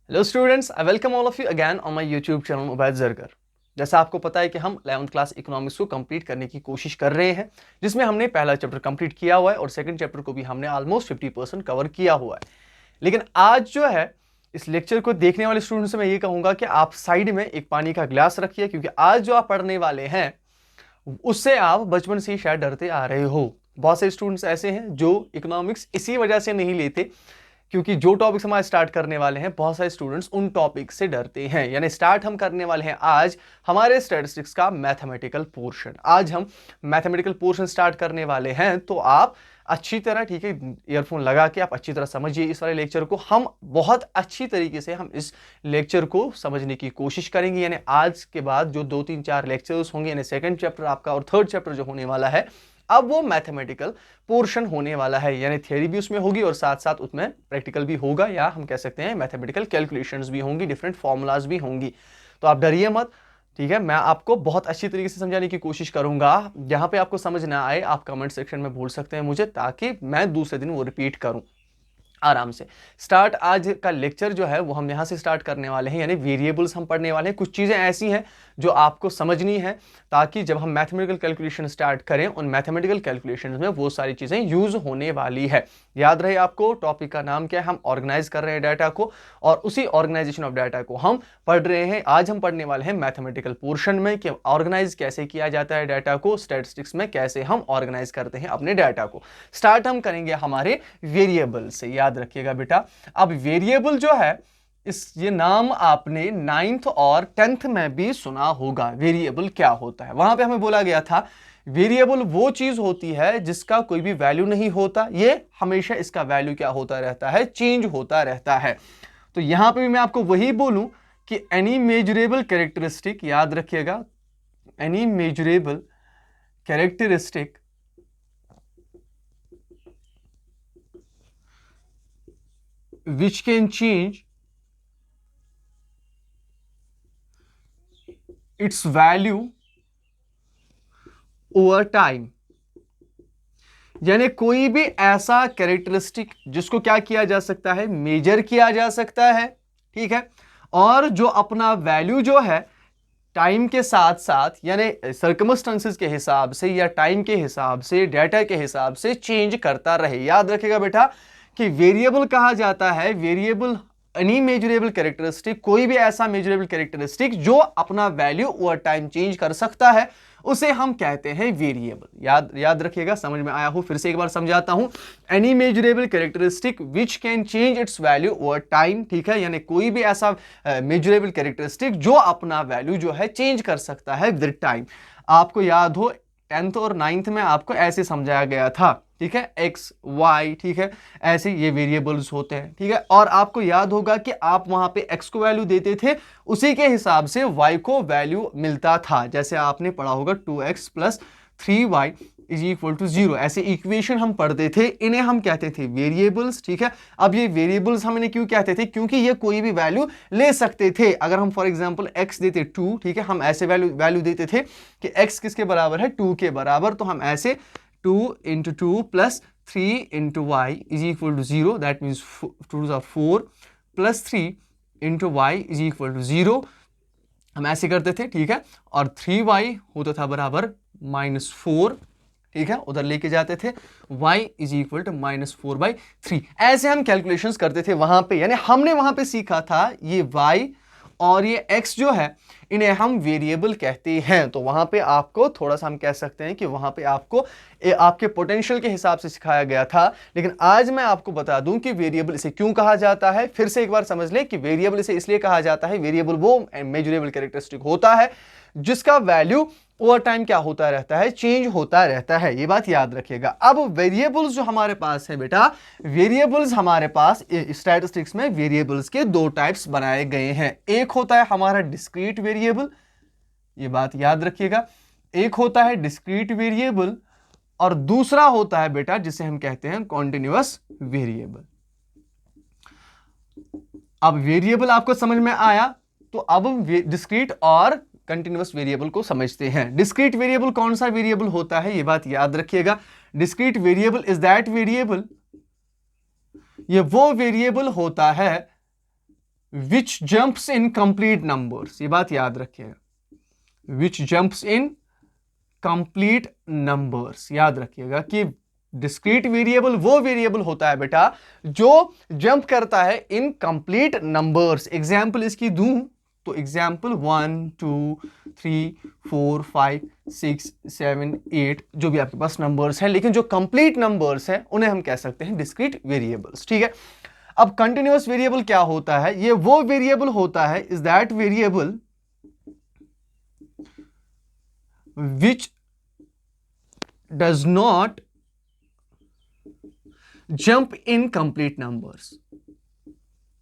Hello students, I welcome all of you again on my YouTube channel Ubaid Zargar. जैसा आपको पता है कि हम 11th क्लास इकोनॉमिक्स को कंप्लीट करने की कोशिश कर रहे हैं, जिसमें हमने पहला चैप्टर कंप्लीट किया हुआ है और सेकंड चैप्टर को भी हमने ऑलमोस्ट 50% कवर किया हुआ है। लेकिन आज जो है इस लेक्चर को देखने वाले स्टूडेंट्स से मैं ये कहूँगा कि आप साइड में एक पानी का गिलास रखिए, क्योंकि आज जो आप पढ़ने वाले हैं उससे आप बचपन से ही शायद डरते आ रहे हो। बहुत से स्टूडेंट्स ऐसे हैं जो इकोनॉमिक्स इसी वजह से नहीं लेते क्योंकि जो टॉपिक्स हम आज स्टार्ट करने वाले हैं बहुत सारे स्टूडेंट्स उन टॉपिक से डरते हैं। यानी स्टार्ट हम करने वाले हैं आज हमारे स्टैटिस्टिक्स का मैथमेटिकल पोर्शन। आज हम मैथमेटिकल पोर्शन स्टार्ट करने वाले हैं, तो आप अच्छी तरह, ठीक है, ईयरफोन लगा के आप अच्छी तरह समझिए इस वाले लेक्चर को। हम बहुत अच्छी तरीके से हम इस लेक्चर को समझने की कोशिश करेंगे। यानी आज के बाद जो 2-3-4 लेक्चर्स होंगे, यानी सेकंड चैप्टर आपका और थर्ड चैप्टर जो होने वाला है, अब वो मैथमेटिकल पोर्शन होने वाला है। यानी थियरी भी उसमें होगी और साथ साथ उसमें प्रैक्टिकल भी होगा, या हम कह सकते हैं मैथमेटिकल कैलकुलेशंस भी होंगी, डिफरेंट फॉर्मूलाज भी होंगी। तो आप डरिए मत, ठीक है। मैं आपको बहुत अच्छी तरीके से समझाने की कोशिश करूंगा। जहां पे आपको समझ ना आए आप कमेंट सेक्शन में बोल सकते हैं मुझे, ताकि मैं दूसरे दिन वो रिपीट करूं आराम से। स्टार्ट आज का लेक्चर जो है वो हम यहां से स्टार्ट करने वाले हैं, यानी वेरिएबल्स हम पढ़ने वाले हैं। कुछ चीजें ऐसी हैं जो आपको समझनी है, ताकि जब हम मैथमेटिकल कैलकुलेशन स्टार्ट करें उन मैथमेटिकल कैलकुलेशंस में वो सारी चीजें यूज होने वाली है। याद रहे आपको टॉपिक का नाम क्या है, हम ऑर्गेनाइज कर रहे हैं डाटा को, और उसी ऑर्गेनाइजेशन ऑफ डाटा को हम पढ़ रहे हैं। आज हम पढ़ने वाले हैं मैथमेटिकल पोर्शन में कि ऑर्गेनाइज कैसे किया जाता है डाटा को, स्टैटिस्टिक्स में कैसे हम ऑर्गेनाइज करते हैं अपने डाटा को। स्टार्ट हम करेंगे हमारे वेरिएबल से। याद रखिएगा बेटा, अब वेरिएबल जो है ये नाम आपने 9th और 10th में भी सुना होगा। वेरिएबल क्या होता है, वहां पे हमें बोला गया था वेरिएबल वो चीज होती है जिसका कोई भी वैल्यू नहीं होता, ये हमेशा इसका वैल्यू क्या होता रहता है, चेंज होता रहता है। तो यहां पे भी मैं आपको वही बोलूं कि एनी मेजरेबल कैरेक्टरिस्टिक, याद रखिएगा, any measurable characteristic which can change its value over time। यानी कोई भी ऐसा कैरेक्टरिस्टिक जिसको क्या किया जा सकता है, मेजर किया जा सकता है, ठीक है, और जो अपना वैल्यू जो है टाइम के साथ साथ, यानी सर्कमस्टेंसेस के हिसाब से या टाइम के हिसाब से, डाटा के हिसाब से चेंज करता रहे। याद रखिएगा बेटा कि वेरिएबल कहा जाता है, वेरिएबल एनी मेजरेबल कैरेक्टरिस्टिक, कोई भी ऐसा मेजरेबल कैरेक्टरिस्टिक जो अपना वैल्यू ओवर टाइम चेंज कर सकता है, उसे हम कहते हैं वेरिएबल। याद रखिएगा, समझ में आया हो, फिर से एक बार समझाता हूं। Any measurable characteristic which can change it's value over time, ठीक है, यानी कोई भी ऐसा मेजरेबल कैरेक्टरिस्टिक जो अपना वैल्यू जो है चेंज कर सकता है विद टाइम। आपको याद हो 10th और 9th में आपको ऐसे समझाया गया था, ठीक है, एक्स वाई, ठीक है, ऐसे ये वेरिएबल्स होते हैं, ठीक है। और आपको याद होगा कि आप वहां पे एक्स को वैल्यू देते थे, उसी के हिसाब से वाई को वैल्यू मिलता था। जैसे आपने पढ़ा होगा 2x + 3y = 0, ऐसे इक्वेशन हम पढ़ते थे, इन्हें हम कहते थे वेरिएबल्स, ठीक है। अब ये वेरिएबल्स हम इन्हें क्यों कहते थे, क्योंकि ये कोई भी वैल्यू ले सकते थे। अगर हम फॉर एग्जांपल x देते 2, ठीक है, हम ऐसे वैल्यू देते थे कि x किसके बराबर है, 2 के बराबर, तो हम ऐसे 2 × 2 + 3 × y = 0, दैट मीन्स 2 × 4 + 3 × y = 0, हम ऐसे करते थे, ठीक है। और 3y होता था बराबर -4, ठीक है, उधर लेके जाते थे, y = -4/3, ऐसे हम कैलकुलेशंस करते थे वहां पे। यानी हमने वहां पे सीखा था ये y और ये x जो है इन्हें हम वेरिएबल कहते हैं। तो वहां पे आपको थोड़ा सा हम कह सकते हैं कि वहां पे आपको आपके पोटेंशियल के हिसाब से सिखाया गया था। लेकिन आज मैं आपको बता दूं कि वेरिएबल इसे क्यों कहा जाता है। फिर से एक बार समझ लें कि वेरिएबल इसे इसलिए कहा जाता है, वेरिएबल वो मेजरेबल कैरेक्टरिस्टिक होता है जिसका वैल्यू ओवर टाइम क्या होता रहता है, चेंज होता रहता है। ये बात याद रखिएगा। अब वेरिएबल्स जो हमारे पास है बेटा, वेरिएबल्स हमारे पास स्टैटिस्टिक्स में वेरिएबल्स के 2 टाइप्स बनाए गए हैं। एक होता है हमारा डिस्क्रीट वेरिएबल, ये बात याद रखिएगा, एक होता है डिस्क्रीट वेरिएबल और दूसरा होता है बेटा जिसे हम कहते हैं कॉन्टिन्यूअस वेरिएबल। अब वेरिएबल आपको समझ में आया, तो अब डिस्क्रीट और कंटिन्यूअस वेरिएबल को समझते हैं। डिस्क्रीट वेरिएबल कौन सा वेरिएबल होता है, ये बात याद रखिएगा। Discrete variable is that variable, ये वो वेरिएबल होता है विच जंप्स इन कंप्लीट नंबर्स, ये बात याद रखिएगा, विच जंप्स इन कंप्लीट नंबर्स, याद रखिएगा कि डिस्क्रीट वेरिएबल वो वेरिएबल होता है बेटा जो जंप करता है इन कंप्लीट नंबर्स। एग्जाम्पल इसकी दूं तो एग्जाम्पल 1 2 3 4 5 6 7 8 जो भी आपके पास नंबर्स हैं, लेकिन जो कंप्लीट नंबर्स हैं उन्हें हम कह सकते हैं डिस्क्रीट वेरिएबल्स। ठीक है, अब कंटिन्यूअस वेरिएबल क्या होता है? ये वो वेरिएबल होता है, is that variable which does not jump in complete numbers।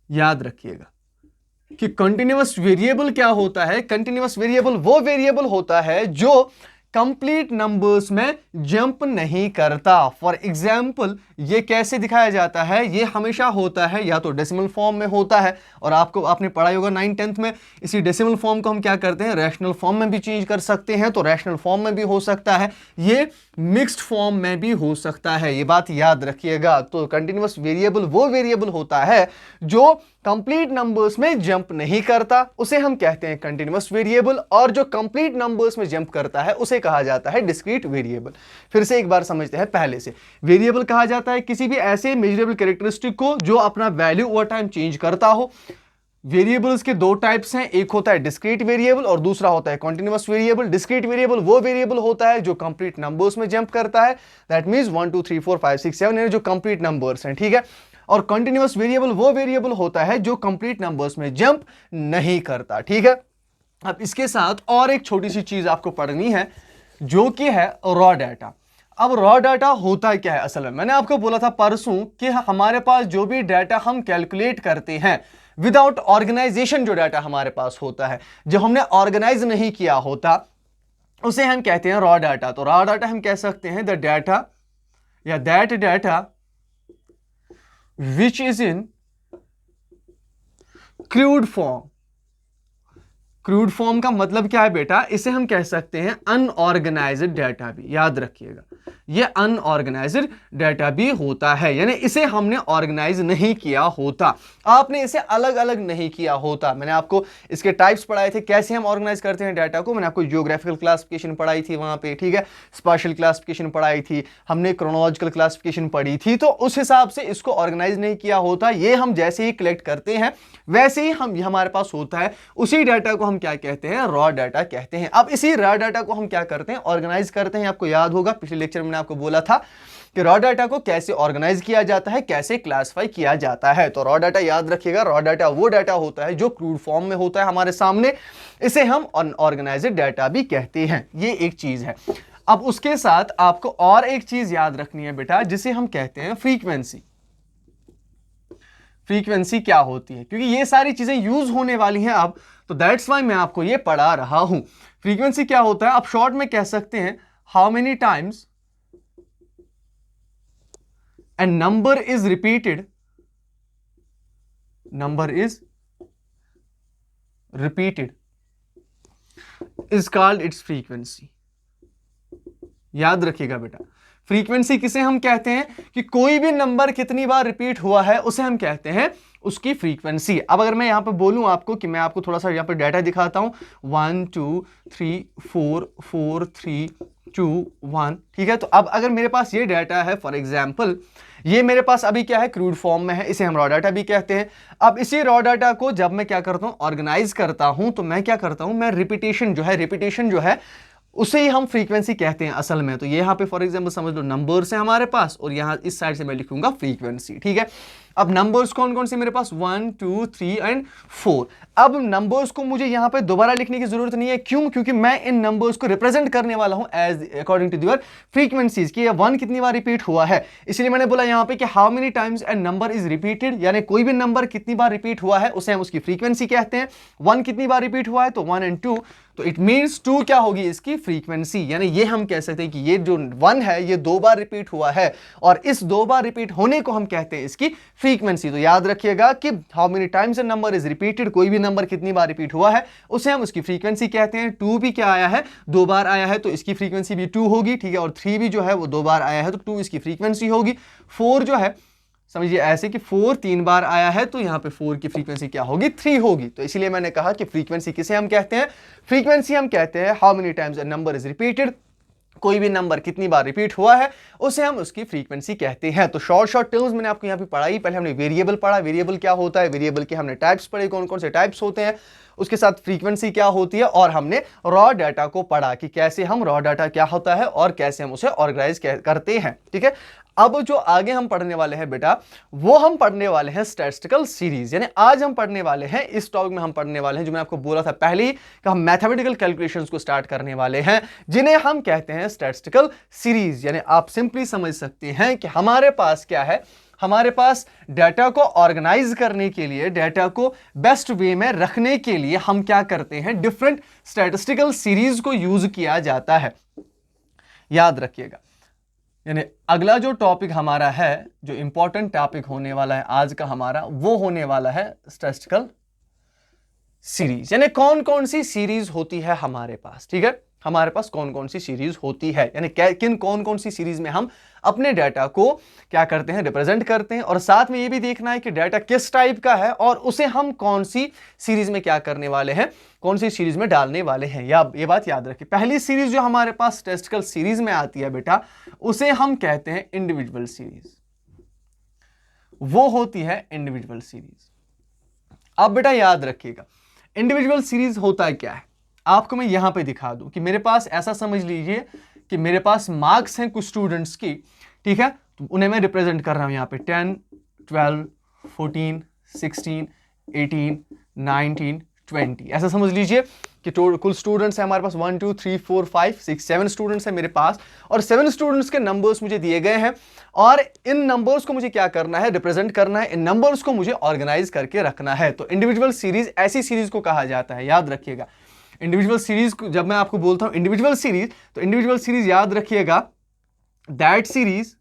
याद रखिएगा कि कंटिन्यूअस वेरिएबल क्या होता है? कंटिन्यूअस वेरिएबल वो वेरिएबल होता है जो कंप्लीट नंबर्स में जंप नहीं करता। फॉर एग्जाम्पल ये कैसे दिखाया जाता है? ये हमेशा होता है या तो डेसिमल फॉर्म में होता है, और आपने पढ़ाई होगा 9th-10th में, इसी डेसिमल फॉर्म को हम क्या करते हैं, रैशनल फॉर्म में भी चेंज कर सकते हैं, तो रैशनल फॉर्म में भी हो सकता है, ये मिक्स्ड फॉर्म में भी हो सकता है, ये बात याद रखिएगा। तो कंटिन्यूअस वेरिएबल वो वेरिएबल होता है जो कंप्लीट नंबर्स में जंप नहीं करता, उसे हम कहते हैं कंटिन्यूअस वेरिएबल, और जो कंप्लीट नंबर्स में जंप करता है उसे कहा जाता है डिस्क्रीट वेरिएबल। फिर से एक बार समझते हैं पहले से। वेरिएबल कहा जाता है किसी भी ऐसे मेजरेबल कैरेक्टरिस्टिक को जो अपना वैल्यू ओवर टाइम चेंज करता हो। वेरिएबल्स के दो टाइप्स हैं, एक होता है डिस्क्रीट वेरिएबल और दूसरा होता है कॉन्टिन्यूअस वेरिएबल। डिस्क्रीट वेरिएबल वो वेरिएबल होता है जो कंप्लीट नंबर्स में जंप करता है, दैट मींस 1 2 3 4 5 6 7 यानी जो कंप्लीट नंबर्स हैं। ठीक है, और कंटिन्यूअस वेरिएबल वो वेरिएबल होता है जो कंप्लीट नंबर्स में जंप नहीं करता। ठीक है, अब इसके साथ और एक छोटी सी चीज आपको पढ़नी है जो कि है रॉ डाटा। अब रॉ डाटा होता क्या है असल में? मैंने आपको बोला था परसों कि हमारे पास जो भी डाटा हम कैलकुलेट करते हैं विदाउट ऑर्गेनाइजेशन, जो डाटा हमारे पास होता है जो हमने ऑर्गेनाइज नहीं किया होता, उसे हम कहते हैं रॉ डाटा। तो रॉ डाटा हम कह सकते हैं द डाटा या that data which is in crude form। Crude form का मतलब क्या है बेटा? इसे हम कह सकते हैं अनऑर्गेनाइज्ड डाटा भी, याद रखिएगा, ये अनऑर्गेनाइज्ड डाटा भी होता है, यानी इसे हमने ऑर्गेनाइज नहीं किया होता, आपने इसे अलग अलग नहीं किया होता। मैंने आपको इसके टाइप्स पढ़ाए थे, कैसे हम ऑर्गेनाइज करते हैं डाटा को। मैंने आपको जियोग्राफिकल क्लासिफिकेशन पढ़ाई थी वहां पे, ठीक है, स्पेशल क्लासिफिकेशन पढ़ाई थी, हमने क्रोनोलॉजिकल क्लासिफिकेशन पढ़ी थी, तो उस हिसाब से इसको ऑर्गेनाइज नहीं किया होता। ये हम जैसे ही कलेक्ट करते हैं वैसे ही हम हमारे पास होता है, उसी डाटा को हम क्या कहते हैं? रॉ डाटा कहते हैं। अब इसी रॉ डाटा को हम क्या करते हैं? ऑर्गेनाइज करते हैं। आपको याद होगा पिछले लेक्चर में मैंने आपको बोला था कि रॉ डाटा को कैसे ऑर्गेनाइज किया जाता है, कैसे क्लासिफाई किया जाता है। तो रॉ डाटा याद रखिएगा, रॉ डाटा वो डाटा होता है जो क्रूड फॉर्म में होता है हमारे सामने, इसे हम अनऑर्गेनाइज्ड डाटा भी कहते हैं। ये एक चीज है। अब उसके साथ आपको और एक चीज याद रखनी है बेटा, जिसे हम कहते हैं फ्रीक्वेंसी। फ्रीक्वेंसी क्या होती है? क्योंकि ये सारी चीजें यूज होने वाली हैं अब, तो दैट्स वाई मैं आपको ये पढ़ा रहा हूं। फ्रीक्वेंसी क्या होता है? आप शॉर्ट में कह सकते हैं how many times a number is repeated, number is repeated is called its frequency। याद रखिएगा बेटा, फ्रीक्वेंसी किसे हम कहते हैं? कि कोई भी नंबर कितनी बार रिपीट हुआ है उसे हम कहते हैं उसकी फ्रीक्वेंसी। अब अगर मैं यहां पे बोलूं आपको कि मैं आपको थोड़ा सा यहां पे डाटा दिखाता हूं, 1 2 3 4 4 3 2 1, ठीक है। तो अब अगर मेरे पास ये डाटा है, फॉर एग्जाम्पल ये मेरे पास अभी क्या है? क्रूड फॉर्म में है, इसे हम रॉ डाटा भी कहते हैं। अब इसी रॉ डाटा को जब मैं क्या करता हूं? ऑर्गेनाइज करता हूं, तो मैं क्या करता हूं? मैं रिपीटेशन जो है उसे ही हम फ्रीक्वेंसी कहते हैं असल में। तो ये यहां पे फॉर एग्जांपल समझ लो नंबर्स है हमारे पास, और यहां इस साइड से मैं लिखूंगा फ्रीक्वेंसी, ठीक है। अब नंबर्स कौन कौन से मेरे पास? 1 2 3 एंड 4। अब नंबर्स को मुझे यहां पे दोबारा लिखने की जरूरत नहीं है, क्यों? क्योंकि मैं इन नंबर्स को रिप्रेजेंट करने वाला हूं as according to their frequencies, कि 1 कितनी बार रिपीट हुआ है। इसलिए मैंने बोला यहां पे कि how many times A number is repeated, यानी कोई भी नंबर कितनी बार रिपीट हुआ है उसे हम उसकी फ्रीक्वेंसी कहते हैं। 1 कितनी बार रिपीट हुआ है? तो 1 एंड 2, तो इट मींस 2 क्या होगी? इसकी फ्रीक्वेंसी। यानी ये हम कह सकते हैं कि ये जो 1 है ये 2 बार रिपीट हुआ है, और इस 2 बार रिपीट होने को हम कहते हैं इसकी फ्रीक्वेंसी। तो याद रखिएगा कि how many times A number is repeated, कोई भी नंबर कितनी बार रिपीट हुआ है उसे हम उसकी फ्रीक्वेंसी कहते हैं। 2 भी क्या आया है? 2 बार आया है, तो इसकी फ्रीक्वेंसी भी 2 होगी, ठीक है। और 3 भी जो है वो 2 बार आया है, तो 2 इसकी फ्रीक्वेंसी होगी। 4 जो है समझिए ऐसे कि 4 3 बार आया है तो यहां पे 4 की फ्रीक्वेंसी क्या होगी, 3 होगी। तो इसीलिए मैंने कहा कि फ्रीक्वेंसी किसे हम कहते हैं, फ्रीक्वेंसी हम कहते हैं how many times a number is repeated, कोई भी नंबर कितनी बार रिपीट हुआ है उसे हम उसकी फ्रीक्वेंसी कहते हैं। तो शॉर्ट टर्म्स मैंने आपको यहाँ पे पढ़ाई, पहले हमने वेरिएबल पढ़ा, वेरिएबल क्या होता है, वेरिएबल के हमने टाइप्स पढ़े, कौन कौन से टाइप्स होते हैं, उसके साथ फ्रीक्वेंसी क्या होती है, और हमने रॉ डाटा को पढ़ा कि कैसे हम रॉ डाटा क्या होता है और कैसे हम उसे ऑर्गेनाइज करते हैं। ठीक है, अब जो आगे हम पढ़ने वाले हैं बेटा, वो हम पढ़ने वाले हैं स्टैटिस्टिकल सीरीज। यानी आज हम पढ़ने वाले हैं, इस टॉपिक में हम पढ़ने वाले हैं जो मैंने आपको बोला था पहले ही कि हम मैथमेटिकल कैलकुलेशंस को स्टार्ट करने वाले हैं, जिन्हें हम कहते हैं स्टैटिस्टिकल सीरीज। यानी आप सिंपली समझ सकते हैं कि हमारे पास क्या है, हमारे पास डाटा को ऑर्गेनाइज करने के लिए, डाटा को बेस्ट वे में रखने के लिए हम क्या करते हैं, डिफरेंट स्टैटिस्टिकल सीरीज को यूज किया जाता है। याद रखिएगा, यानी अगला जो टॉपिक हमारा है, जो इंपॉर्टेंट टॉपिक होने वाला है आज का हमारा, वो होने वाला है स्टैटिस्टिकल सीरीज। यानी कौन कौन सी सीरीज होती है हमारे पास। ठीक है, हमारे पास कौन कौन सी सीरीज होती है, यानी किन कौन कौन सी सीरीज में हम अपने डाटा को क्या करते हैं, रिप्रेजेंट करते हैं। और साथ में ये भी देखना है कि डाटा किस टाइप का है और उसे हम कौन सी सीरीज में क्या करने वाले हैं, कौन सी सीरीज में डालने वाले हैं। या ये बात याद रखिए, पहली सीरीज जो हमारे पास स्टैटिस्टिकल सीरीज में आती है बेटा, उसे हम कहते हैं इंडिविजुअल सीरीज। वो होती है इंडिविजुअल सीरीज। अब बेटा याद रखिएगा, इंडिविजुअल सीरीज होता है क्या है, आपको मैं यहां पे दिखा दूं कि मेरे पास, ऐसा समझ लीजिए कि मेरे पास मार्क्स हैं कुछ स्टूडेंट्स की। ठीक है, तो उन्हें मैं रिप्रेजेंट कर रहा हूं यहां पे 10 12 14 16 18 19 20, ऐसा समझ लीजिए कि कुल स्टूडेंट्स हैं हमारे पास 1 2 3 4 5 6 7 स्टूडेंट्स हैं मेरे पास, और 7 स्टूडेंट्स के नंबर्स मुझे दिए गए हैं, और इन नंबर्स को मुझे क्या करना है, रिप्रेजेंट करना है, इन नंबर्स को मुझे ऑर्गेनाइज करके रखना है। तो इंडिविजुअल सीरीज ऐसी सीरीज को कहा जाता है, याद रखिएगा। इंडिविजुअल सीरीज, जब मैं आपको बोलता हूं इंडिविजुअल सीरीज, तो इंडिविजुअल सीरीज याद रखिएगा, that series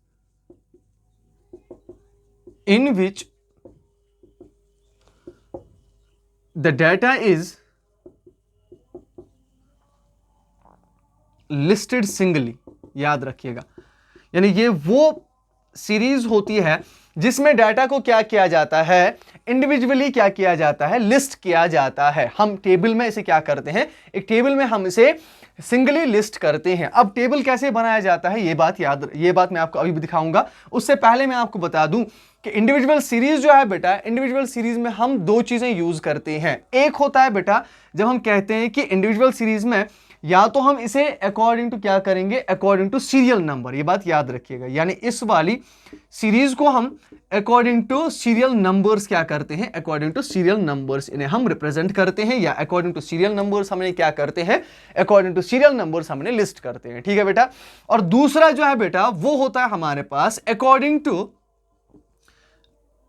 in which the data is listed singly. याद रखिएगा, यानी ये वो सीरीज होती है जिसमें डाटा को क्या किया जाता है, इंडिविजुअली क्या किया जाता है, लिस्ट किया जाता है। हम टेबल में इसे क्या करते हैं, एक टेबल में हम इसे सिंगली लिस्ट करते हैं। अब टेबल कैसे बनाया जाता है, ये बात मैं आपको अभी भी दिखाऊंगा। उससे पहले मैं आपको बता दूं कि इंडिविजुअल सीरीज जो है बेटा, इंडिविजुअल सीरीज में हम दो चीजें यूज करते हैं। एक होता है बेटा, जब हम कहते हैं कि इंडिविजुअल सीरीज में या तो हम इसे अकॉर्डिंग टू क्या करेंगे, अकॉर्डिंग टू सीरियल नंबर, ये बात याद रखिएगा। यानी इस वाली सीरीज को हम अकॉर्डिंग टू सीरियल नंबर्स क्या करते हैं, अकॉर्डिंग टू सीरियल नंबर्स इन्हें हम रिप्रेजेंट करते हैं, या अकॉर्डिंग टू सीरियल नंबर्स हमने क्या करते हैं, अकॉर्डिंग टू सीरियल नंबर्स हमने लिस्ट करते हैं। ठीक है बेटा। और दूसरा जो है बेटा, वो होता है हमारे पास according to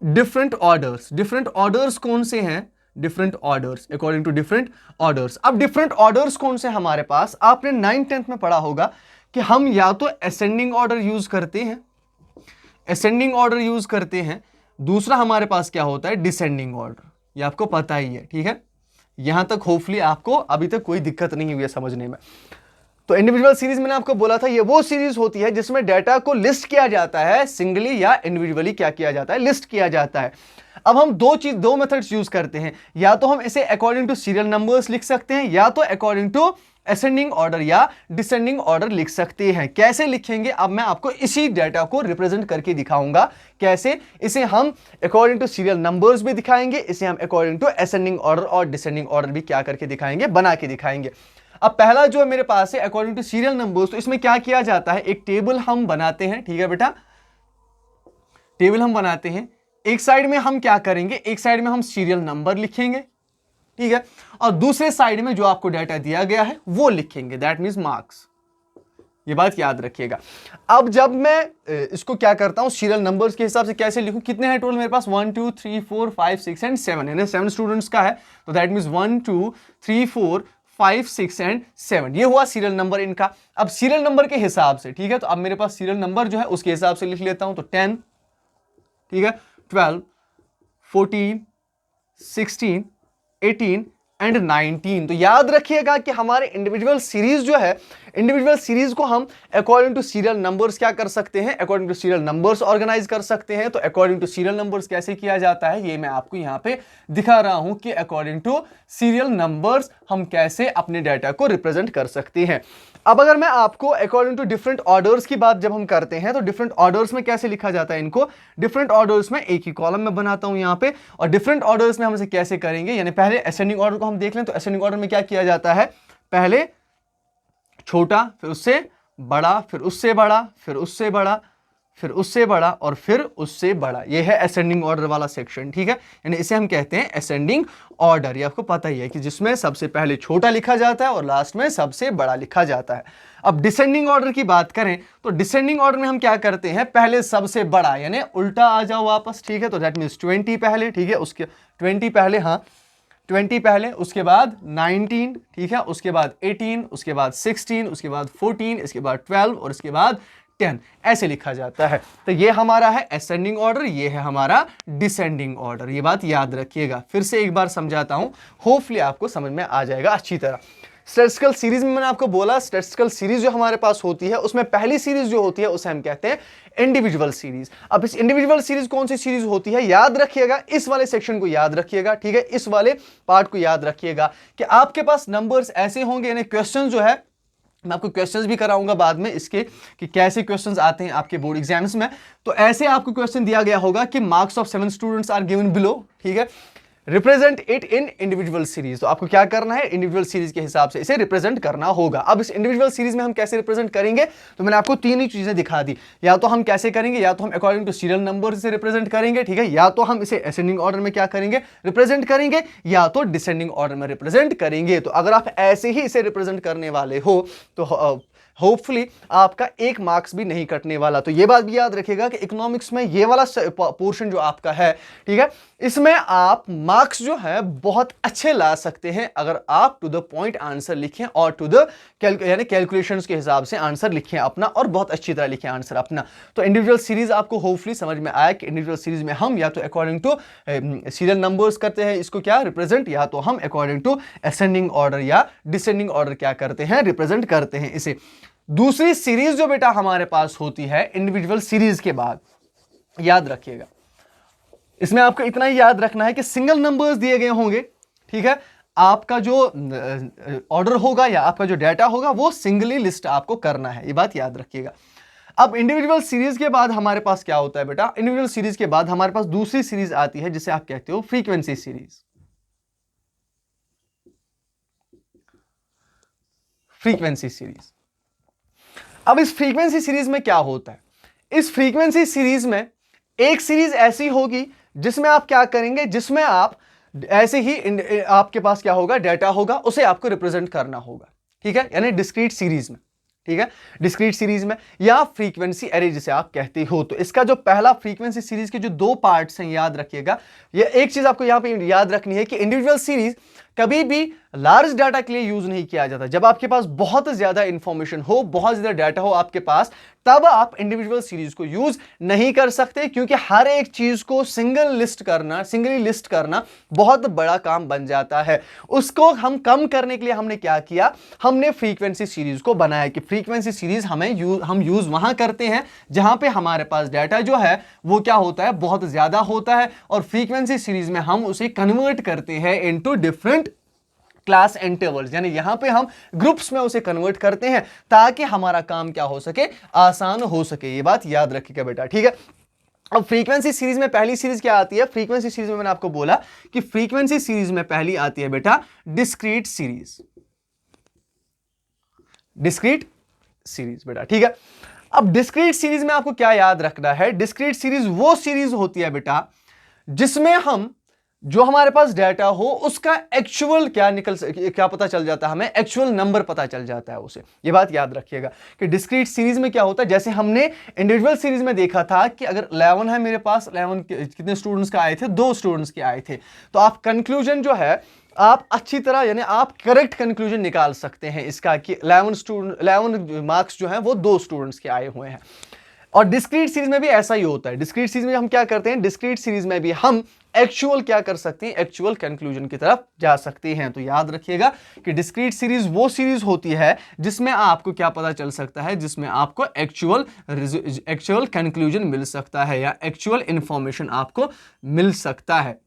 different orders. Different orders कौन से हैं, different orders, according to different orders. अब डिफरेंट ऑर्डर्स कौन से हमारे पास, आपने 9th 10th में पढ़ा होगा कि हम या तो असेंडिंग ऑर्डर यूज करते हैं, असेंडिंग ऑर्डर यूज करते हैं, दूसरा हमारे पास क्या होता है, डिसेंडिंग ऑर्डर। ये आपको पता ही है। ठीक है, यहां तक होपफुली आपको अभी तक कोई दिक्कत नहीं हुई है समझने में। तो इंडिविजुअल सीरीज मैंने आपको बोला था, ये वो सीरीज होती है जिसमें डाटा को लिस्ट किया जाता है, सिंगली या इंडिविजुअली क्या किया जाता है, लिस्ट किया जाता है। अब हम दो मेथड्स यूज करते हैं, या तो हम इसे अकॉर्डिंग टू सीरियल नंबर्स लिख सकते हैं, या तो अकॉर्डिंग टू असेंडिंग ऑर्डर या डिसेंडिंग ऑर्डर लिख सकते हैं। कैसे लिखेंगे, अब मैं आपको इसी डाटा को रिप्रेजेंट करके दिखाऊंगा कैसे। इसे हम अकॉर्डिंग टू सीरियल नंबर्स भी दिखाएंगे, इसे हम अकॉर्डिंग टू असेंडिंग ऑर्डर और डिसेंडिंग ऑर्डर भी क्या करके दिखाएंगे, बना के दिखाएंगे। अब पहला जो मेरे पास है अकॉर्डिंग टू सीरियल नंबर्स, तो इसमें क्या किया जाता है, एक टेबल हम बनाते हैं। ठीक है बेटा, टेबल हम बनाते हैं, एक साइड में हम क्या करेंगे, एक साइड में हम सीरियल नंबर लिखेंगे, ठीक है, और दूसरे साइड में जो आपको डाटा दिया गया है वो लिखेंगे, दैट मींस मार्क्स। ये बात याद रखिएगा। अब जब मैं इसको क्या करता हूं, सीरियल नंबर्स के हिसाब से कैसे लिखूं, कितने हैं टोटल मेरे पास, 1 2 3 4 5 6 एंड 7, यानी 7 स्टूडेंट्स का है, तो दैट मींस 1 2 3 4 5 6 एंड 7, ये हुआ सीरियल नंबर इनका। अब सीरियल नंबर के हिसाब से, ठीक है, तो अब मेरे पास सीरियल नंबर जो है उसके हिसाब से लिख लेता हूं, तो 10, ठीक है, 12 14 16 18 एंड 19। तो याद रखिएगा कि हमारे इंडिविजुअल सीरीज जो है, इंडिविजुअल सीरीज को हम अकॉर्डिंग टू सीरियल नंबर्स क्या कर सकते हैं, according to serial numbers organise कर सकते हैं। तो अकॉर्डिंग टू सीरियल नंबर्स कैसे किया जाता है ये मैं आपको यहां पे दिखा रहा हूं कि अकॉर्डिंग टू सीरियल नंबर्स हम कैसे अपने डाटा को रिप्रेजेंट कर सकते हैं। अब अगर मैं आपको अकॉर्डिंग टू डिफरेंट ऑर्डर्स की बात जब हम करते हैं तो डिफरेंट ऑर्डर्स में कैसे लिखा जाता है, इनको डिफरेंट ऑर्डर्स में एक ही कॉलम में बनाता हूं यहां पे, और डिफरेंट ऑर्डर्स में हम इसे कैसे करेंगे, यानी पहले असेंडिंग ऑर्डर को हम देख लें तो असेंडिंग ऑर्डर में क्या किया जाता है, पहले छोटा, फिर उससे बड़ा, फिर उससे बड़ा, फिर उससे बड़ा, फिर उससे बड़ा और फिर उससे बड़ा। ये है असेंडिंग ऑर्डर वाला सेक्शन, ठीक है, यानी इसे हम कहते हैं असेंडिंग ऑर्डर। ये आपको पता ही है कि जिसमें सबसे पहले छोटा लिखा जाता है और लास्ट में सबसे बड़ा लिखा जाता है। अब डिसेंडिंग ऑर्डर की बात करें तो डिसेंडिंग ऑर्डर में हम क्या करते हैं, पहले सबसे बड़ा यानी उल्टा आ जाओ वापस, ठीक है, तो दैट मीन्स 20 पहले, ठीक है, उसके 20 पहले, हाँ 20 पहले, उसके बाद 19, ठीक है, उसके बाद 18, उसके बाद 16, उसके बाद 14, इसके बाद 12 और इसके बाद 10, ऐसे लिखा जाता है। तो ये हमारा है असेंडिंग ऑर्डर, ये है हमारा डिसेंडिंग ऑर्डर। ये बात याद रखिएगा, फिर से एक बार समझाता हूं, होपफुली आपको समझ में आ जाएगा अच्छी तरह। स्टैटिस्टिकल सीरीज में मैंने आपको बोला, स्टैटिस्टिकल सीरीज जो हमारे पास होती है उसमें पहली सीरीज जो होती है उसे हम कहते हैं इंडिविजुअल सीरीज। अब इस इंडिविजुअल सीरीज कौन सी सीरीज होती है, याद रखिएगा, इस वाले सेक्शन को याद रखिएगा, ठीक है, इस वाले पार्ट को याद रखिएगा कि आपके पास नंबर्स ऐसे होंगे, यानी क्वेश्चन जो है, मैं आपको क्वेश्चंस भी कराऊंगा बाद में इसके कि कैसे क्वेश्चंस आते हैं आपके बोर्ड एग्जाम्स में। तो ऐसे आपको क्वेश्चन दिया गया होगा कि marks of 7 students are given below, ठीक है, represent it in individual series. तो आपको क्या करना है, इंडिविजुअल सीरीज के हिसाब से इसे रिप्रेजेंट करना होगा। अब इस इंडिविजुअल सीरीज में हम कैसे रिप्रेजेंट करेंगे, तो मैंने आपको तीन ही चीजें दिखा दी, या तो हम कैसे करेंगे, या तो हम अकॉर्डिंग टू सीरियल नंबर से रिप्रेजेंट करेंगे, ठीक है, या तो हम इसे असेंडिंग ऑर्डर में क्या करेंगे, रिप्रेजेंट करेंगे, या तो डिसेंडिंग ऑर्डर में रिप्रेजेंट करेंगे। तो अगर आप ऐसे ही इसे रिप्रेजेंट करने वाले हो तो होपफुली आपका एक मार्क्स भी नहीं कटने वाला। तो ये बात भी याद रखिएगा कि इकोनॉमिक्स में ये वाला पोर्शन जो आपका है, ठीक है, इसमें आप मार्क्स जो है बहुत अच्छे ला सकते हैं अगर आप टू द पॉइंट आंसर लिखें और टू द यानी कैलकुलेशंस के हिसाब से आंसर लिखें अपना, और बहुत अच्छी तरह लिखें आंसर अपना। तो इंडिविजुअल सीरीज आपको होपफुली समझ में आया कि इंडिविजुअल सीरीज में हम या तो अकॉर्डिंग टू सीरियल नंबर्स करते हैं इसको क्या रिप्रेजेंट, या तो हम अकॉर्डिंग टू असेंडिंग ऑर्डर या डिसेंडिंग ऑर्डर क्या करते हैं, रिप्रेजेंट करते हैं इसे। दूसरी सीरीज जो बेटा हमारे पास होती है इंडिविजुअल सीरीज के बाद, याद रखिएगा, इसमें आपको इतना ही याद रखना है कि सिंगल नंबर्स दिए गए होंगे, ठीक है, आपका जो ऑर्डर होगा या आपका जो डाटा होगा वो सिंगली लिस्ट आपको करना है, ये बात याद रखिएगा। अब इंडिविजुअल सीरीज के बाद हमारे पास क्या होता है बेटा, इंडिविजुअल सीरीज के बाद हमारे पास दूसरी सीरीज आती है जिसे आप कहते हो फ्रीक्वेंसी सीरीज। फ्रीक्वेंसी सीरीज, अब इस फ्रीक्वेंसी सीरीज में क्या होता है, इस फ्रीक्वेंसी सीरीज में एक सीरीज ऐसी होगी जिसमें आप क्या करेंगे, जिसमें आप ऐसे ही आपके पास क्या होगा, डाटा होगा, उसे आपको रिप्रेजेंट करना होगा, ठीक है, यानी डिस्क्रीट सीरीज में, ठीक है, डिस्क्रीट सीरीज में या फ्रीक्वेंसी एरे जिसे आप कहते हो। तो इसका जो पहला फ्रीक्वेंसी सीरीज के जो दो पार्ट्स हैं याद रखिएगा, ये एक चीज आपको यहां पे याद रखनी है कि इंडिविजुअल सीरीज कभी भी लार्ज डाटा के लिए यूज नहीं किया जाता। जब आपके पास बहुत ज्यादा इंफॉर्मेशन हो, बहुत ज्यादा डाटा हो आपके पास, तब आप इंडिविजुअल सीरीज को यूज नहीं कर सकते, क्योंकि हर एक चीज को सिंगली लिस्ट करना बहुत बड़ा काम बन जाता है। उसको हम कम करने के लिए हमने क्या किया, हमने फ्रीक्वेंसी सीरीज को बनाया कि फ्रीक्वेंसी सीरीज हम यूज वहां करते हैं जहां पे हमारे पास डाटा जो है वो क्या होता है, बहुत ज्यादा होता है, और फ्रीक्वेंसी सीरीज में हम उसे कन्वर्ट करते हैं इनटू डिफरेंट क्लास इंटरवल्स, यानी यहां पे हम ग्रुप्स में उसे कन्वर्ट करते हैं ताकि हमारा काम क्या हो सके, आसान हो सके। ये बात याद रखिएगा बेटा, ठीक है। अब फ्रीक्वेंसी सीरीज में पहली सीरीज क्या आती है, फ्रीक्वेंसी सीरीज में मैंने आपको बोला कि फ्रीक्वेंसी सीरीज में पहली आती है बेटा डिस्क्रीट सीरीज, डिस्क्रीट सीरीज बेटा, ठीक है। अब डिस्क्रीट सीरीज में आपको क्या याद रखना है, डिस्क्रीट सीरीज वो सीरीज होती है बेटा जिसमें हम जो हमारे पास डाटा हो उसका एक्चुअल क्या पता चल जाता है, हमें एक्चुअल नंबर पता चल जाता है उसे। ये बात याद रखिएगा कि डिस्क्रीट सीरीज में क्या होता है, जैसे हमने इंडिविजुअल सीरीज में देखा था कि अगर 11 है मेरे पास, 11 कितने स्टूडेंट्स का आए थे, 2 स्टूडेंट्स के आए थे, तो आप कंक्लूजन जो है आप अच्छी तरह यानी आप करेक्ट कंक्लूजन निकाल सकते हैं इसका कि 11 मार्क्स जो है वो 2 स्टूडेंट्स के आए हुए हैं। और डिस्क्रीट सीरीज में भी ऐसा ही होता है। डिस्क्रीट सीरीज में हम क्या करते हैं, डिस्क्रीट सीरीज में भी हम एक्चुअल क्या कर सकते हैं, एक्चुअल कंक्लूजन की तरफ जा सकते हैं। तो याद रखिएगा कि डिस्क्रीट सीरीज वो सीरीज होती है जिसमें आपको क्या पता चल सकता है, जिसमें आपको एक्चुअल कंक्लूजन मिल सकता है या एक्चुअल इंफॉर्मेशन आपको मिल सकता है,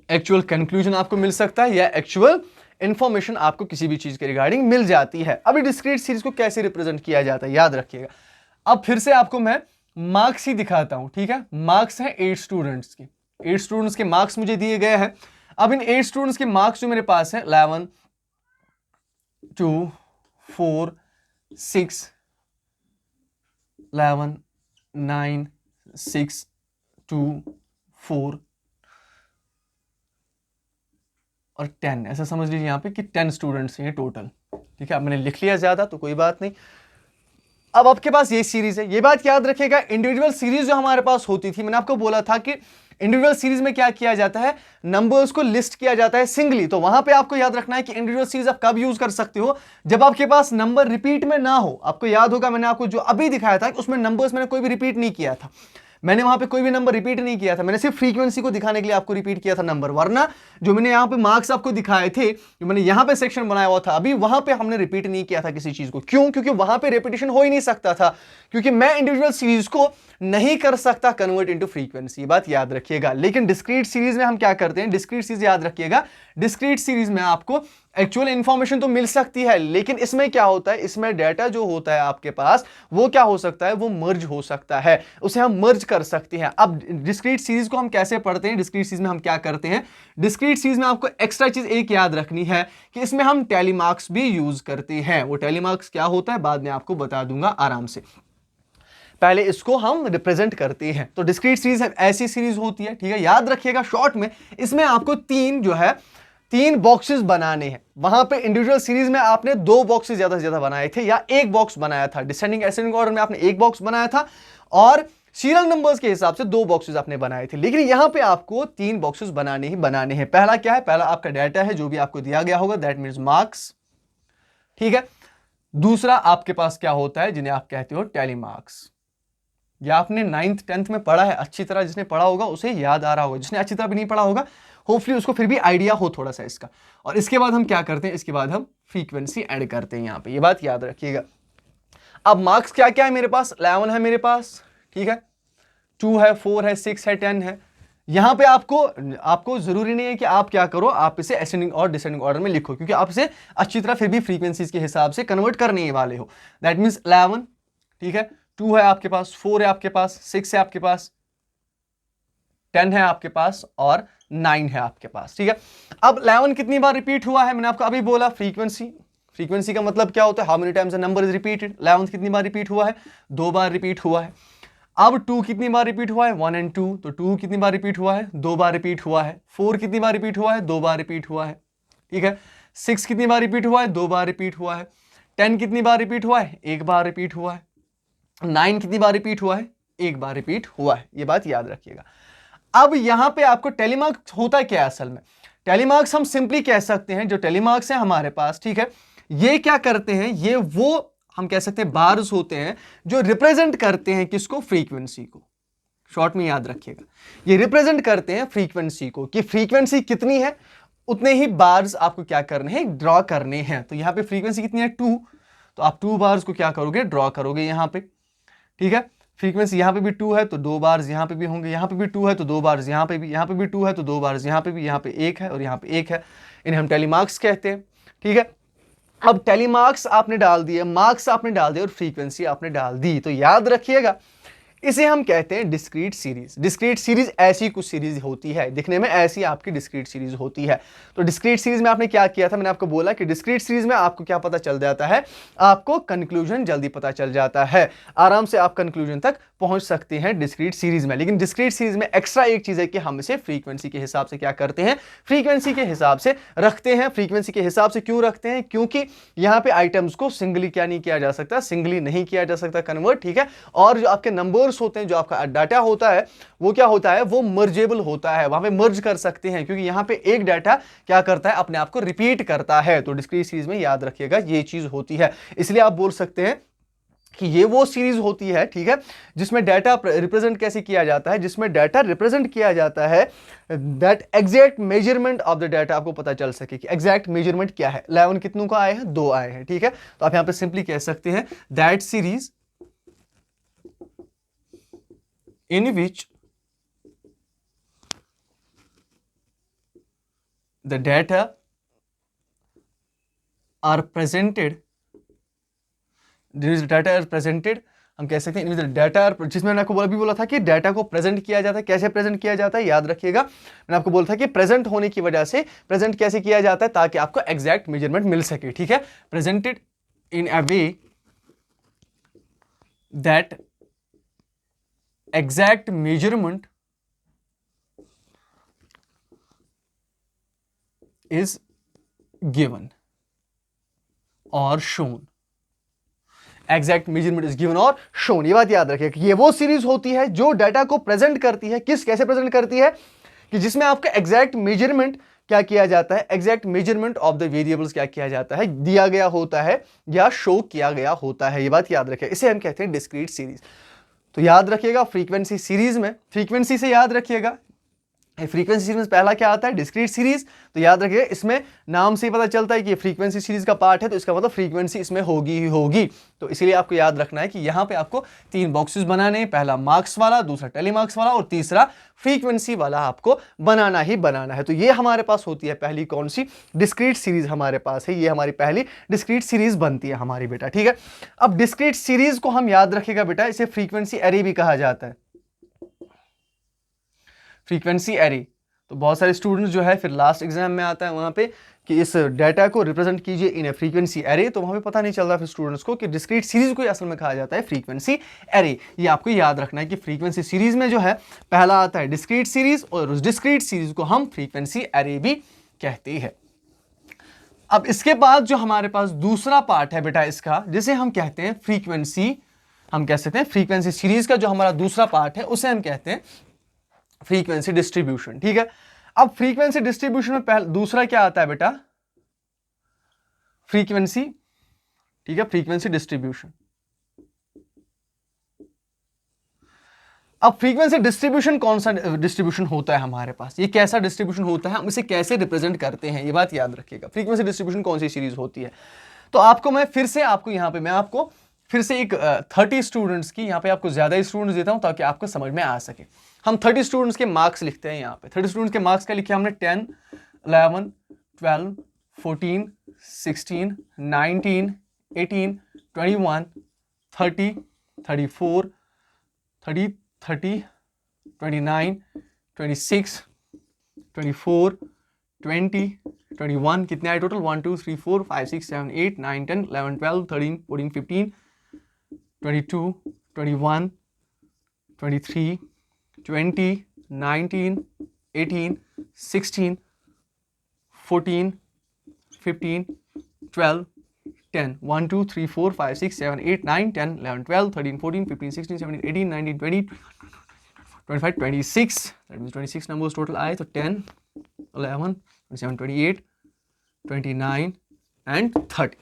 एक्चुअल कंक्लूजन आपको मिल सकता है या एक्चुअल इंफॉर्मेशन आपको किसी भी चीज के रिगार्डिंग मिल जाती है। अभी डिस्क्रीट सीरीज को कैसे रिप्रेजेंट किया जाता है याद रखिएगा। अब फिर से आपको मैं मार्क्स ही दिखाता हूं, ठीक है। मार्क्स है 8 स्टूडेंट्स के, 8 स्टूडेंट्स के मार्क्स मुझे दिए गए हैं। अब इन 8 स्टूडेंट्स के मार्क्स जो मेरे पास है 11 2 4 6 11 9 6 2 4 और 10, ऐसा समझ लीजिए यहाँ पे कि 10 स्टूडेंट्स हैं टोटल, ठीक है। अब मैंने लिख लिया ज्यादा तो कोई बात नहीं। अब आपके पास ये सीरीज है, ये बात याद रखिएगा। इंडिविजुअल सीरीज जो हमारे पास होती थी, मैंने आपको बोला था कि इंडिविजुअल सीरीज में क्या किया जाता है, नंबर्स को लिस्ट किया जाता है सिंगली। तो वहां पे आपको याद रखना है कि इंडिविजुअल सीरीज आप कब यूज कर सकते हो, जब आपके पास नंबर रिपीट में ना हो। आपको याद होगा मैंने आपको जो अभी दिखाया था उसमें नंबर्स मैंने कोई भी रिपीट नहीं किया था, मैंने वहां पे कोई भी नंबर रिपीट नहीं किया था, मैंने सिर्फ फ्रीक्वेंसी को दिखाने के लिए आपको रिपीट किया था नंबर। वरना जो मैंने यहाँ पे मार्क्स आपको दिखाए थे, जो मैंने यहाँ पे सेक्शन बनाया हुआ था अभी, वहां पे हमने रिपीट नहीं किया था किसी चीज को। क्यों? क्योंकि वहां पे रेपिटेशन हो ही नहीं सकता था, क्योंकि मैं इंडिविजुअल सीरीज को नहीं कर सकता कन्वर्ट इनटू फ्रीक्वेंसी, ये बात याद रखिएगा। लेकिन डिस्क्रीट सीरीज में हम क्या करते हैं, डिस्क्रीट सीरीज याद रखिएगा, डिस्क्रीट सीरीज में आपको एक्चुअल इंफॉर्मेशन तो मिल सकती है, लेकिन इसमें क्या होता है, इसमें डाटा जो होता है आपके पास वो क्या हो सकता है, वो मर्ज हो सकता है, उसे हम मर्ज कर सकते हैं। अब डिस्क्रीट सीरीज को हम कैसे पढ़ते हैं, डिस्क्रीट सीरीज में हम क्या करते हैं, डिस्क्रीट सीरीज में आपको एक्स्ट्रा चीज एक याद रखनी है कि इसमें हम टैली मार्क्स भी यूज करते हैं। वो टैली मार्क्स क्या होता है बाद में आपको बता दूंगा आराम से, पहले इसको हम रिप्रेजेंट करते हैं। तो डिस्क्रीट सीरीज ऐसी सीरीज होती है, ठीक है। याद रखिएगा शॉर्ट में इसमें आपको तीन बॉक्सेस बनाने हैं। वहां पे इंडिविजुअल सीरीज में आपने 2 बॉक्सेस ज्यादा से ज्यादा बनाए थे या एक बॉक्स बनाया था, डिसेंडिंग असेंडिंग ऑर्डर में आपने एक बॉक्स बनाया था और सीरियल नंबर्स के हिसाब से 2 बॉक्सेस आपने बनाए थे। लेकिन यहां पे आपको 3 बॉक्सेस बनाने ही बनाने हैं। पहला क्या है, पहला आपका डाटा है जो भी आपको दिया गया होगा, दैट मीन्स मार्क्स, ठीक है। दूसरा आपके पास क्या होता है जिन्हें आप कहते हो टैली मार्क्स। या आपने 9th 10th में पढ़ा है अच्छी तरह, जिसने पढ़ा होगा उसे याद आ रहा होगा, जिसने अच्छी तरह भी नहीं पढ़ा होगा होपफुली उसको फिर भी आइडिया हो थोड़ा सा इसका। और इसके बाद हम क्या करते हैं, इसके बाद हम फ्रीक्वेंसी ऐड करते हैं यहाँ पे, ये बात याद रखिएगा। अब मार्क्स क्या क्या है मेरे पास, 11 है मेरे पास, ठीक है, 2 है, 4 है, 6 है, 10 है। यहां पे आपको जरूरी नहीं है कि आप क्या करो, आप इसे असेंडिंग और डिसेंडिंग ऑर्डर में लिखो, क्योंकि आप इसे अच्छी तरह फिर भी फ्रीक्वेंसीज के हिसाब से कन्वर्ट करने वाले हो। दैट मीन्स 11, ठीक है, 2 है आपके पास, 4 है आपके पास, 6 है आपके पास, 10 है आपके पास और 9 है आपके पास, ठीक है। अब 11 कितनी बार रिपीट हुआ है, मैंने आपको अभी बोला फ्रीक्वेंसी का मतलब क्या होता है, how many times the number is repeated. 11 कितनी बार रिपीट हुआ है, 2 बार रिपीट हुआ है। अब 2 कितनी बार रिपीट हुआ है, 1 और 2, तो 2 कितनी बार रिपीट हुआ है, 2 बार रिपीट हुआ है। 4 कितनी बार रिपीट हुआ है, 2 बार रिपीट हुआ है, ठीक है। 6 कितनी बार रिपीट हुआ है, 2 बार रिपीट हुआ है। 10 कितनी बार रिपीट हुआ है, 1 बार रिपीट हुआ है। 9 कितनी बार रिपीट हुआ है, 1 बार रिपीट हुआ है, ये बात याद रखिएगा। अब यहां पे आपको टेलीमार्क्स होता है क्या असल में, टेलीमार्क्स हम सिंपली कह सकते हैं, जो टेलीमार्क्स है हमारे पास, ठीक है, ये क्या करते हैं, ये वो हम कह सकते हैं बार्स होते हैं जो रिप्रेजेंट करते हैं किसको, फ्रीक्वेंसी को। शॉर्ट में याद रखिएगा, ये रिप्रेजेंट करते हैं फ्रीक्वेंसी को, कि फ्रीक्वेंसी कितनी है उतने ही बार्स आपको क्या करने हैं, ड्रॉ करने हैं। तो यहां पे फ्रीक्वेंसी कितनी है, 2, तो आप 2 बार्स को क्या करोगे, ड्रॉ करोगे यहां पे, ठीक है। फ्रीक्वेंसी यहां पे भी 2 है तो 2 बार्स यहां पे भी होंगे, यहां पे भी 2 है तो 2 बार्स यहां पे भी, यहां पे भी 2 है तो 2 बार्स यहां पे भी, यहां पे 1 है और यहां पे 1 है। इन्हें हम टेलीमार्क्स कहते हैं, ठीक है। अब टेलीमार्क्स आपने डाल दिए, मार्क्स आपने डाल दिए और फ्रीक्वेंसी आपने डाल दी, तो याद रखिएगा इसे हम कहते हैं डिस्क्रीट सीरीज। डिस्क्रीट सीरीज ऐसी कुछ सीरीज होती है, दिखने में ऐसी आपकी डिस्क्रीट सीरीज होती है। तो डिस्क्रीट सीरीज में आपने क्या किया था, मैंने आपको बोला कि डिस्क्रीट सीरीज में आपको क्या पता चल जाता है, आपको कंक्लूजन जल्दी पता चल जाता है, आराम से आप कंक्लूजन तक पहुंच सकते हैं डिस्क्रीट सीरीज में। लेकिन डिस्क्रीट सीरीज में एक्स्ट्रा एक चीज है कि हम इसे फ्रीक्वेंसी के हिसाब से क्या करते हैं, फ्रीक्वेंसी के हिसाब से रखते हैं। फ्रीक्वेंसी के हिसाब से क्यों रखते हैं, क्योंकि यहां पे आइटम्स को सिंगली क्या नहीं किया जा सकता, सिंगली नहीं किया जा सकता कन्वर्ट, ठीक है। और जो आपके नंबर्स होते हैं, जो आपका डाटा होता है, वो क्या होता है, वो मर्जेबल होता है, वहां पे मर्ज कर सकते हैं, क्योंकि यहां पे एक डाटा क्या करता है, अपने आप को रिपीट करता है। तो डिस्क्रीट सीरीज में याद रखिएगा ये चीज होती है। इसलिए आप बोल सकते हैं कि ये वो सीरीज होती है, ठीक है, जिसमें डाटा रिप्रेजेंट कैसे किया जाता है, जिसमें डाटा रिप्रेजेंट किया जाता है that exact measurement of the data आपको पता चल सके कि एग्जैक्ट मेजरमेंट क्या है। 11 कितनों का आए हैं, 2 आए हैं, ठीक है। तो आप यहां पे सिंपली कह सकते हैं that series in which the data are presented, data are presented, हम कह सकते हैं डाटा, जिसमें मैंने आपको अभी बोला था कि डाटा को प्रेजेंट किया जाता है। कैसे प्रेजेंट किया जाता है, याद रखिएगा, मैंने आपको बोला था कि प्रेजेंट होने की वजह से प्रेजेंट कैसे किया जाता है ताकि आपको एग्जैक्ट मेजरमेंट मिल सके, ठीक है। Presented in a way that exact measurement is given और shown, exact measurement is given और शोन। ये बात याद रखिए कि ये वो सीरीज होती है जो डाटा को प्रेजेंट करती है। कैसे प्रेजेंट करती है कि जिसमें आपका एग्जैक्ट मेजरमेंट क्या किया जाता है, exact measurement of the variables क्या किया जाता है, दिया गया होता है या शो किया गया होता है। ये बात याद रखिए, इसे हम कहते हैं डिस्क्रीट सीरीज। तो याद रखिएगा फ्रीक्वेंसी सीरीज में, फ्रीक्वेंसी से याद रखिएगा, फ्रीक्वेंसी सीरीज में पहला क्या आता है, डिस्क्रीट सीरीज। तो याद रखिएगा इसमें नाम से ही पता चलता है कि ये फ्रीक्वेंसी सीरीज का पार्ट है, तो इसका मतलब फ्रीक्वेंसी इसमें होगी ही होगी। तो इसीलिए आपको याद रखना है कि यहाँ पे आपको 3 बॉक्सेस बनाने हैं, पहला मार्क्स वाला, दूसरा टेलीमार्क्स वाला और तीसरा फ्रीक्वेंसी वाला आपको बनाना ही बनाना है। तो ये हमारे पास होती है पहली कौन सी, डिस्क्रीट सीरीज हमारे पास है, ये हमारी पहली डिस्क्रीट सीरीज बनती है हमारी बेटा, ठीक है। अब डिस्क्रीट सीरीज को हम याद रखिएगा बेटा, इसे फ्रीक्वेंसी एरे भी कहा जाता है, फ्रीक्वेंसी एरे। तो बहुत सारे स्टूडेंट्स जो है फिर लास्ट एग्जाम में आता है वहां पे कि इस डाटा को रिप्रेजेंट कीजिए इन ए फ्रीक्वेंसी एरे, तो वहां पे पता नहीं चल रहा फिर स्टूडेंट्स को कि डिस्क्रीट सीरीज को असल में कहा जाता है फ्रीक्वेंसी एरे। ये आपको याद रखना है कि फ्रीक्वेंसी सीरीज में जो है पहला आता है डिस्क्रीट सीरीज और उस डिस्क्रीट सीरीज को हम फ्रीक्वेंसी एरे भी कहते हैं। अब इसके बाद जो हमारे पास दूसरा पार्ट है बेटा इसका, जिसे हम कहते हैं फ्रीक्वेंसी, हम कह सकते हैं फ्रीक्वेंसी सीरीज का जो हमारा दूसरा पार्ट है उसे हम कहते हैं फ्रीक्वेंसी डिस्ट्रीब्यूशन, ठीक है। अब फ्रीक्वेंसी डिस्ट्रीब्यूशन में पहले दूसरा क्या आता है बेटा, फ्रीक्वेंसी, ठीक है, फ्रीक्वेंसी डिस्ट्रीब्यूशन। अब फ्रीक्वेंसी डिस्ट्रीब्यूशन कौन सा डिस्ट्रीब्यूशन होता है हमारे पास, ये कैसा डिस्ट्रीब्यूशन होता है, हम इसे कैसे रिप्रेजेंट करते हैं, ये बात याद रखिएगा। फ्रीक्वेंसी डिस्ट्रीब्यूशन कौन सी सीरीज होती है, तो आपको मैं फिर से आपको यहां पे मैं आपको फिर से एक 30 स्टूडेंट्स की, यहाँ पे आपको ज्यादा स्टूडेंट्स देता हूं ताकि आपको समझ में आ सके। हम 30 स्टूडेंट्स के मार्क्स लिखते हैं यहाँ पे, 30 स्टूडेंट्स के मार्क्स क्या लिखे हमने, 10, 11, 12, 14, 16, 19, 18, 21, 30, 34, 30, 30, 29, 26, 24, 20, 21, कितने आए total, 1 2 3 4 5 6 7 8 9 10 11 12 13 14 15 22 21 23 20 19 18 16 14 15 12 10 1 2 3 4 5 6 7 8 9 10 11 12 13 14 15 16 17 18 19 20 25 26, that means 26 numbers total आए, तो 10 11 27 28 29 and 30।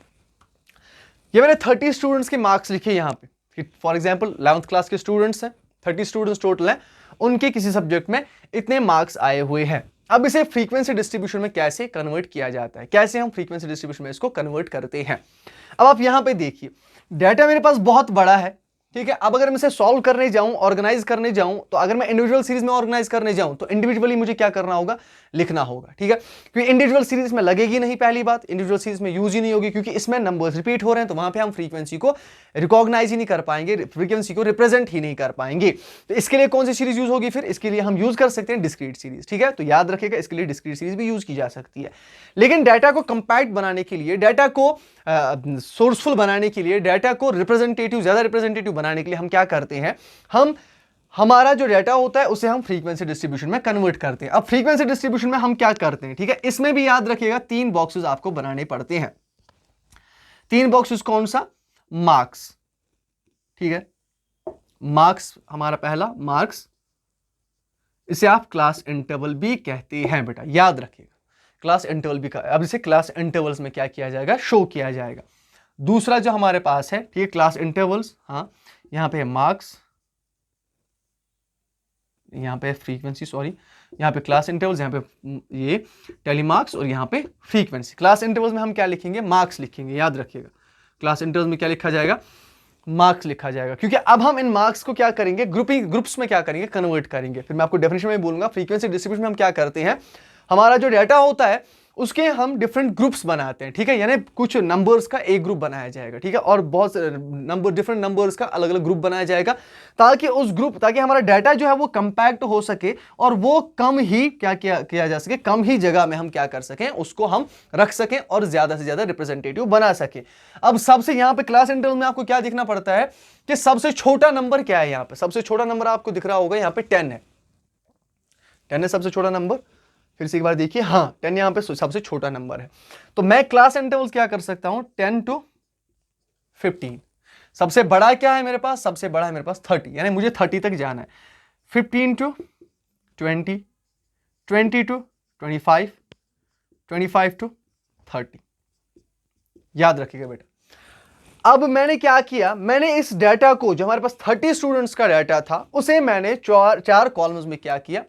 ये मैंने 30 स्टूडेंट्स के मार्क्स लिखे यहाँ पे। फॉर एग्जांपल 11th क्लास के स्टूडेंट्स हैं, 30 स्टूडेंट्स टोटल हैं, उनके किसी सब्जेक्ट में इतने मार्क्स आए हुए हैं। अब इसे फ्रीक्वेंसी डिस्ट्रीब्यूशन में कैसे कन्वर्ट किया जाता है, कैसे हम फ्रीक्वेंसी डिस्ट्रीब्यूशन में इसको कन्वर्ट करते हैं। अब आप यहाँ पे देखिए, डाटा मेरे पास बहुत बड़ा है, ठीक है। अब अगर मैं इसे सॉल्व करने जाऊं, ऑर्गेनाइज करने जाऊं, तो अगर मैं इंडिविजुअल सीरीज में ऑर्गेनाइज करने जाऊं तो इंडिविजुअली मुझे क्या करना होगा, लिखना होगा, ठीक है। क्योंकि इंडिविजुअल सीरीज में लगेगी नहीं, पहली बात इंडिविजुअल सीरीज में यूज ही नहीं होगी क्योंकि इसमें नंबर्स रिपीट हो रहे हैं, तो वहां पे हम फ्रीक्वेंसी को रिकॉग्नाइज ही नहीं कर पाएंगे, फ्रीक्वेंसी को रिप्रेजेंट ही नहीं कर पाएंगे। तो इसके लिए कौन सी सीरीज यूज होगी, फिर इसके लिए हम यूज कर सकते हैं डिस्क्रीट सीरीज, ठीक है। तो याद रखिएगा इसके लिए डिस्क्रीट सीरीज भी यूज की जा सकती है। लेकिन डाटा को कंपैक्ट बनाने के लिए, डाटा को सोर्सफुल बनाने के लिए, डाटा को रिप्रेजेंटेटिव, ज्यादा रिप्रेजेंटेटिव बनाने के लिए हम क्या करते हैं, हम हमारा जो डाटा होता है उसे हम फ्रीक्वेंसी डिस्ट्रीब्यूशन में कन्वर्ट करते हैं। अब फ्रीक्वेंसी डिस्ट्रीब्यूशन में हम क्या करते हैं, ठीक है, इसमें भी याद रखिएगा 3 बॉक्सेस आपको बनाने पड़ते हैं। 3 बॉक्सेस कौन सा, मार्क्स, ठीक है, मार्क्स हमारा पहला मार्क्स, इसे आप क्लास इंटरवल भी कहते हैं बेटा, याद रखिएगा क्लास इंटरवल भी। अब इसे क्लास इंटरवल्स में क्या किया जाएगा, शो किया जाएगा। दूसरा जो हमारे पास है, ठीक है, क्लास इंटरवल्स, हाँ यहाँ पे मार्क्स, यहाँ पे फ्रीक्वेंसी, सॉरी यहाँ पे क्लास इंटरवल्स, यहाँ पे ये टेलीमार्क्स और यहाँ पे फ्रीक्वेंसी। क्लास इंटरवल्स में हम क्या लिखेंगे, मार्क्स लिखेंगे, याद रखिएगा। क्लास इंटरवल्स में क्या लिखा जाएगा, मार्क्स लिखा जाएगा, क्योंकि अब हम इन मार्क्स को क्या करेंगे, ग्रुप्स में क्या करेंगे, कन्वर्ट करेंगे। फिर मैं आपको डेफिनेशन में बोलूंगा। फ्रीक्वेंसी डिस्ट्रीब्यूशन में हम क्या करते हैं, हमारा जो डाटा होता है उसके हम डिफरेंट ग्रुप्स बनाते हैं, ठीक है, यानी कुछ नंबर्स का एक ग्रुप बनाया जाएगा, ठीक है, और बहुत डिफरेंट नंबर्स का अलग अलग ग्रुप बनाया जाएगा, ताकि हमारा डाटा जो है वो कंपैक्ट हो सके और वो कम ही क्या किया जा सके, कम ही जगह में हम क्या कर सकें, उसको हम रख सकें और ज्यादा से ज्यादा रिप्रेजेंटेटिव बना सकें। अब सबसे यहां पे क्लास इंटरवल में आपको क्या देखना पड़ता है कि सबसे छोटा नंबर क्या है। यहां पे सबसे छोटा नंबर आपको दिख रहा होगा, यहां पे 10 है, 10 है सबसे छोटा नंबर। फिर से एक बार देखिए, हाँ 10 यहां पे सबसे छोटा नंबर है। तो मैं क्लास इंटरवल्स क्या कर सकता हूं, 10 to 15। सबसे बड़ा क्या है मेरे पास, सबसे बड़ा है मेरे पास 30, यानी मुझे 30 तक जाना है। 15 to 20, 20 to 25, 25 to 30। याद रखिएगा बेटा। अब मैंने क्या किया, मैंने इस डाटा को, जो हमारे पास 30 स्टूडेंट्स का डाटा था, उसे मैंने चार कॉलम्स में क्या किया,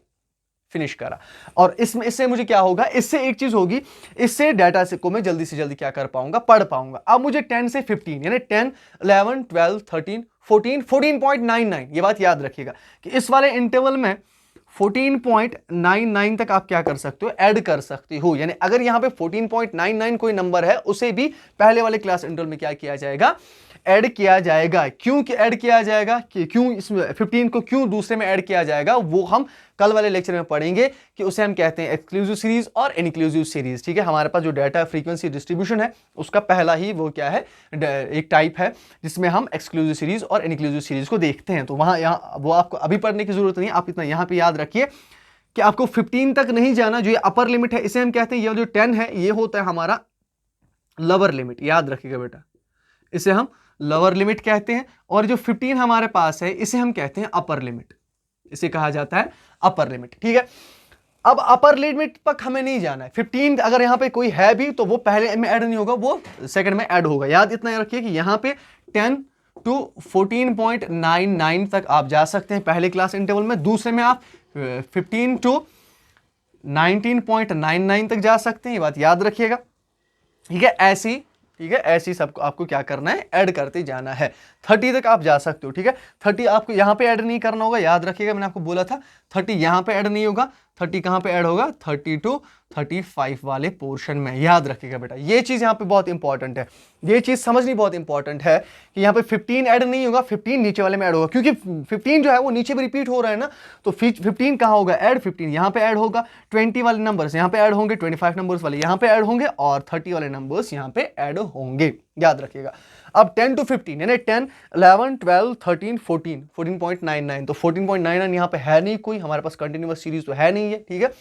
फिनिश करा। और इससे मुझे क्या होगा, इससे एक चीज होगी, इससे डाटा से को मैं जल्दी से जल्दी क्या कर पाऊंगा, पढ़ पाऊंगा। अब मुझे 10 से 15 यानी 10, 11, 12, 13, 14, 14.99, ये बात याद रखिएगा कि इस वाले इंटरवल में 14.99 तक आप क्या कर सकते हो, ऐड कर सकते हो। यानी अगर यहां पे 14.99 कोई नंबर है, उसे भी पहले वाले क्लास इंटरवल में क्या किया जाएगा, ऐड किया जाएगा। क्यों ऐड किया जाएगा, कि क्यों इसमें 15 को क्यों दूसरे में ऐड किया जाएगा, वो हम कल वाले लेक्चर में पढ़ेंगे कि उसे हम कहते हैं एक्सक्लूसिव सीरीज और इनक्लूसिव सीरीज। ठीक है, हमारे पास जो डाटा फ्रीक्वेंसी डिस्ट्रीब्यूशन है उसका पहला ही वो क्या है, एक टाइप है जिसमें हम एक्सक्लूसिव सीरीज और इनक्लूसिव सीरीज को देखते हैं। तो वहां यहाँ वो आपको अभी पढ़ने की जरूरत नहीं है, आप इतना यहाँ पे याद रखिए कि आपको 15 तक नहीं जाना। जो ये अपर लिमिट है इसे हम कहते हैं, ये जो 10 है ये होता है हमारा लोअर लिमिट, याद रखिएगा बेटा, इसे हम लोअर लिमिट कहते हैं। और जो 15 हमारे पास है इसे हम कहते हैं अपर लिमिट, इसे कहा जाता है अपर लिमिट। ठीक है, अब अपर लिमिट तक हमें नहीं जाना है। 15 अगर यहां पे कोई है भी तो वो पहले में ऐड नहीं होगा, वो सेकंड में ऐड होगा। याद इतना रखिए कि यहां पे 10 to 14.99 तक आप जा सकते हैं पहले क्लास इंटरवल में, दूसरे में आप 15 to 19.99 तक जा सकते हैं, ये बात याद रखिएगा। ठीक है, ऐसी, ठीक है, ऐसी सबको आपको क्या करना है, ऐड करते जाना है। 30 तक आप जा सकते हो। ठीक है, 30 आपको यहां पे ऐड नहीं करना होगा, याद रखिएगा, मैंने आपको बोला था 30 यहां पे ऐड नहीं होगा। 30 कहां पे ऐड होगा, 30 to 35 वाले पोर्शन में, याद रखिएगा बेटा। ये चीज यहां पे बहुत इंपॉर्टेंट है, ये चीज समझनी बहुत इंपॉर्टेंट है कि यहां पे 15 ऐड नहीं होगा, 15 नीचे वाले में ऐड होगा, क्योंकि 15 जो है वो नीचे भी रिपीट हो रहा है ना। तो 15 कहां होगा ऐड, 15 यहां पे ऐड होगा, 20 वाले नंबर्स यहां पे ऐड होंगे, 25 नंबर्स वाले यहां पे ऐड होंगे और 30 वाले नंबर्स यहां पे ऐड होंगे, याद रखिएगा। अब 10 to 15 यानी 10, 11, 12, 13, 14, 14.99, तो 14.99 यहाँ पे है नहीं कोई, हमारे पास कंटिन्यूअस सीरीज तो है नहीं है। ठीक है,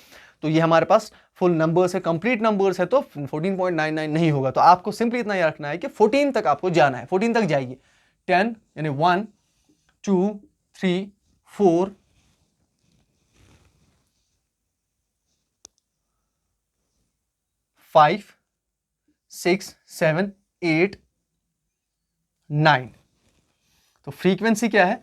तो ये हमारे पास फुल नंबर्स है, कंप्लीट नंबर्स है, तो 14.99 नहीं होगा। तो आपको सिंपली इतना याद रखना है कि 14 तक आपको जाना है, 14 तक जाइए। 10 यानी 1, 2, 3, 4, 5, 6, 7, 8, 9। तो फ्रीक्वेंसी क्या है,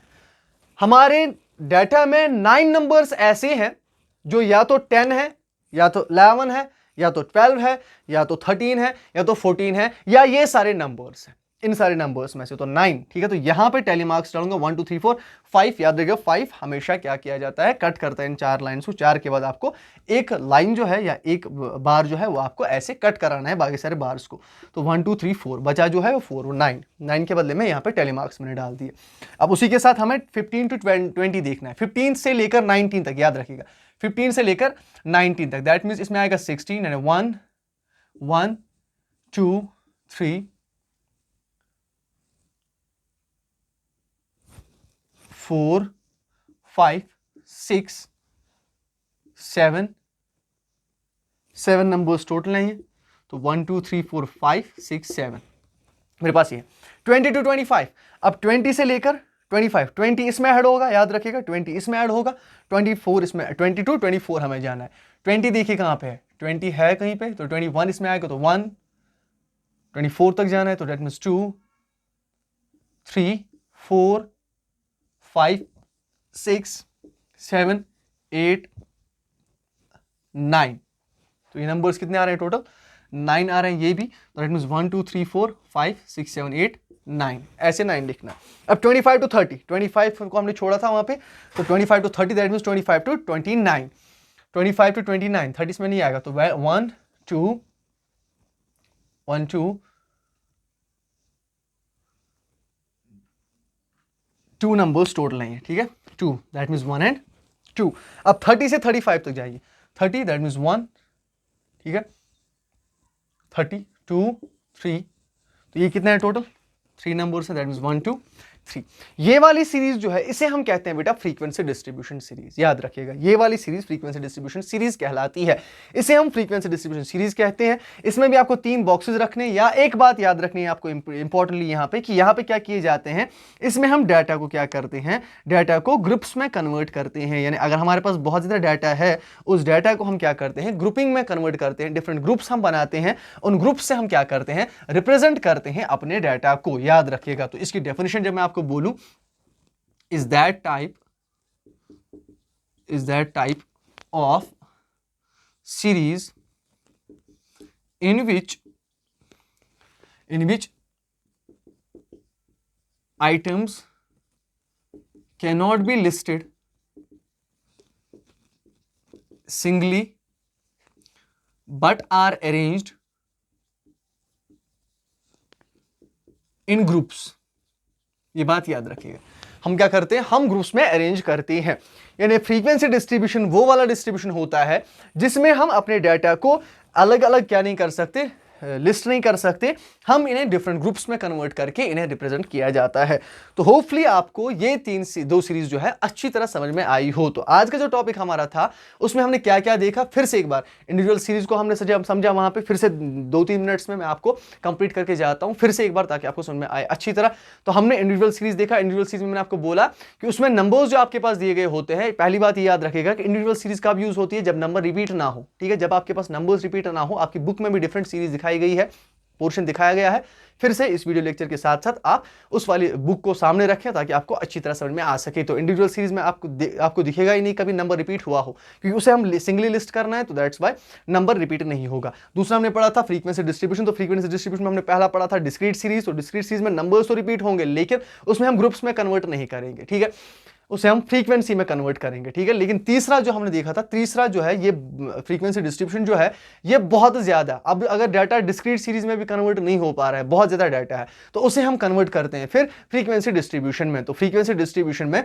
हमारे डाटा में 9 नंबर्स ऐसे हैं जो या तो 10 है, या तो 11 है, या तो 12 है, या तो 13 है, या तो 14 है, या ये सारे नंबर्स हैं। इन सारे नंबर्स में से तो 9। ठीक है, तो यहां पे टेली मार्क्स डालूंगा 1 2 3 4 5। याद रखिएगा 5 हमेशा क्या किया जाता है, कट करता है इन 4 लाइन्स को। 4 के बाद आपको एक लाइन जो है या एक बार जो है वो आपको ऐसे कट कराना है बाकी सारे बार्स को। तो 1 2 3 4 बचा जो है वो 4, वो 9 के बदले में यहाँ पे टेली मार्क्स मैंने डाल दिए। अब उसी के साथ हमें 15 to 20 देखना है, 15 से लेकर 19 तक, याद रखिएगा 15 से लेकर 19 तक। दैट मीन्स इसमें आएगा 16 यानी 1, 1, 2, 3, 4, 5, 6, 7, 7 नंबर्स टोटल हैं ये। तो 1 2 3 4 5 6 7 मेरे पास ये 20 to 25। अब 20 से लेकर 25, 20 इसमें ऐड होगा, याद रखिएगा 20 इसमें ऐड होगा, 24 इसमें, 20 to 24 हमें जाना है। 20 देखिए कहां पे है, 20 है कहीं पे, तो 21 इसमें आएगा, तो 1, 24 तक जाना है तो डेट मीन्स 2 3 4 5 6 7 8 9। तो ये नंबर्स कितने आ रहे हैं टोटल? 9 आ रहे हैं ये भी। तो डेट मीन्स 1 2 3 4 5 6 7 8 9, ऐसे 9 लिखना। अब 25 to 30, 25 को हमने छोड़ा था वहां पे, तो 25 to 30 that means 25 to 29, 25 to 29, 30 में नहीं आएगा तो 1 2 1 2 2 नंबर्स टोटल हैं, ठीक है, 2 दैट मीन्स 1 and 2। अब 30 से 35 तक जाइए, 30 दैट मीन्स 1, ठीक है, 30 2 3, तो ये कितना है टोटल? 3 नंबर्स है, दैट मीन्स 1 2 3। ये वाली सीरीज जो है इसे हम कहते हैं बेटा फ्रीक्वेंसी डिस्ट्रीब्यूशन सीरीज, याद रखिएगा, ये वाली सीरीज फ्रीक्वेंसी डिस्ट्रीब्यूशन सीरीज कहलाती है, इसे हम फ्रीक्वेंसी डिस्ट्रीब्यूशन सीरीज कहते हैं। इसमें भी आपको 3 बॉक्सेस रखने, या एक बात याद रखनी है आपको इंपॉर्टेंटली यहाँ पे, कि यहाँ पे क्या किए जाते हैं, इसमें हम डाटा को क्या करते हैं, डाटा को ग्रुप्स में कन्वर्ट करते हैं। यानी अगर हमारे पास बहुत ज्यादा डाटा है, उस डाटा को हम क्या करते हैं, ग्रुपिंग में कन्वर्ट करते हैं, डिफरेंट ग्रुप्स हम बनाते हैं, उन ग्रुप्स से हम क्या करते हैं, रिप्रेजेंट करते हैं अपने डाटा को, याद रखिएगा। तो इसकी डेफिनेशन जब मैं आपको बोलूं, is that type of series in which items cannot be listed singly but are arranged in groups। ये बात याद रखिएगा, हम क्या करते हैं, हम ग्रुप्स में अरेंज करते हैं। यानी फ्रीक्वेंसी डिस्ट्रीब्यूशन वो वाला डिस्ट्रीब्यूशन होता है जिसमें हम अपने डाटा को अलग अलग क्या नहीं कर सकते, लिस्ट नहीं कर सकते, हम इन्हें डिफरेंट ग्रुप्स में कन्वर्ट करके इन्हें रिप्रेजेंट किया जाता है। तो होपफुली आपको ये 2 सीरीज जो है अच्छी तरह समझ में आई हो। तो आज का जो टॉपिक हमारा था उसमें हमने क्या क्या देखा, फिर से एक बार इंडिविजुअल सीरीज को हमने समझा, वहां पे फिर से 2-3 मिनट्स में मैं आपको कंप्लीट करके जाता हूं फिर से एक बार, ताकि आपको समझ में आए अच्छी तरह। तो हमने इंडिविजुअल सीरीज देखा, इंडिविजुअल सीरीज में मैंने आपको बोला कि उसमें नंबर्स जो आपके पास दिए गए होते हैं, पहली बात ये याद रखेगा कि इंडिविजुअल सीरीज कब यूज होती है, जब नंबर रिपीट ना हो, ठीक है, जब आपके पास नंबर्स रिपीट ना हो। आपकी बुक में भी डिफरेंट सीरीज दिखाई गई है, पोर्शन दिखाया गया है, फिर से इस वीडियो लेक्चर के साथ साथ आप उस वाली बुक को सामने रखें ताकि आपको अच्छी तरह समझ में आ सके। तो इंडिविजुअल सीरीज में आपको दिखेगा ही नहीं कभी नंबर रिपीट हुआ हो, क्योंकि उसे हम सिंगली लिस्ट करना है, तो दैट्स व्हाई नंबर रिपीट नहीं होगा। दूसरा हमने पढ़ा था फ्रीक्वेंसी डिस्ट्रीब्यूशन। तो फ्रीक्वेंसी डिस्ट्रीब्यूशन में हमने पहला पढ़ा था डिस्क्रीट सीरीज। तो डिस्क्रीट सीरीज में नंबर्स तो रिपीट होंगे, लेकिन उसमें हम ग्रुप्स में कन्वर्ट नहीं करेंगे, ठीक है, उसे हम फ्रीक्वेंसी में कन्वर्ट करेंगे, ठीक है। लेकिन तीसरा जो हमने देखा था, तीसरा जो है ये फ्रीक्वेंसी डिस्ट्रीब्यूशन जो है ये बहुत ज्यादा, अब अगर डाटा डिस्क्रीट सीरीज में भी कन्वर्ट नहीं हो पा रहा है, बहुत ज्यादा डाटा है, तो उसे हम कन्वर्ट करते हैं फिर फ्रीक्वेंसी डिस्ट्रीब्यूशन में। तो फ्रीक्वेंसी डिस्ट्रीब्यूशन में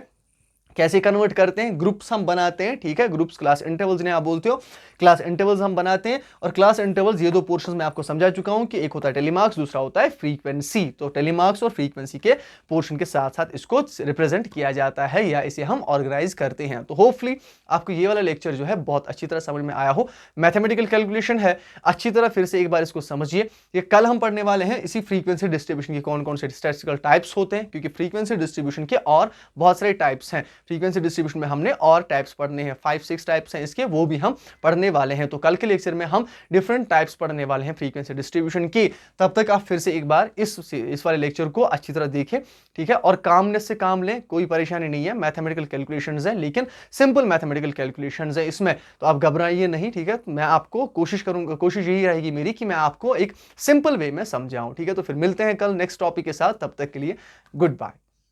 कैसे कन्वर्ट करते हैं, ग्रुप्स हम बनाते हैं, ठीक है, ग्रुप्स क्लास इंटरवल्स ने आप बोलते हो, क्लास इंटरवल्स हम बनाते हैं। और क्लास इंटरवल्स ये 2 पोर्शंस में आपको समझा चुका हूं कि एक होता है टेलीमार्क्स, दूसरा होता है फ्रीक्वेंसी। तो टेलीमार्क्स और फ्रीक्वेंसी के पोर्शन के साथ साथ इसको रिप्रेजेंट किया जाता है या इसे हम ऑर्गेनाइज करते हैं। तो होपफुली आपको ये वाला लेक्चर जो है बहुत अच्छी तरह समझ में आया हो। मैथमेटिकल कैलकुलेशन है, अच्छी तरह फिर से एक बार इसको समझिए। ये कल हम पढ़ने वाले हैं इसी फ्रीक्वेंसी डिस्ट्रीब्यूशन के कौन कौन से स्टैटिस्टिकल टाइप्स होते हैं, क्योंकि फ्रीक्वेंसी डिस्ट्रीब्यूशन के और बहुत सारे टाइप्स हैं। फ्रीक्वेंसी डिस्ट्रीब्यूशन में हमने और टाइप्स पढ़ने हैं, 5-6 टाइप्स हैं इसके, वो भी हम पढ़ने वाले हैं। तो कल के लेक्चर में हम डिफरेंट टाइप्स पढ़ने वाले हैं फ्रीक्वेंसी डिस्ट्रीब्यूशन की। तब तक आप फिर से एक बार इस वाले लेक्चर को अच्छी तरह देखें, ठीक है, और कामनेस से काम लें, कोई परेशानी नहीं है। मैथमेटिकल कैलकुलेशंस है, लेकिन सिंपल मैथमेटिकल कैलकुलेशंस है इसमें, तो आप घबराइए नहीं, ठीक है। मैं आपको कोशिश करूंगा, कोशिश यही रहेगी मेरी कि मैं आपको एक सिंपल वे में समझाऊं, ठीक है। तो फिर मिलते हैं कल नेक्स्ट टॉपिक के साथ, तब तक के लिए गुड बाय।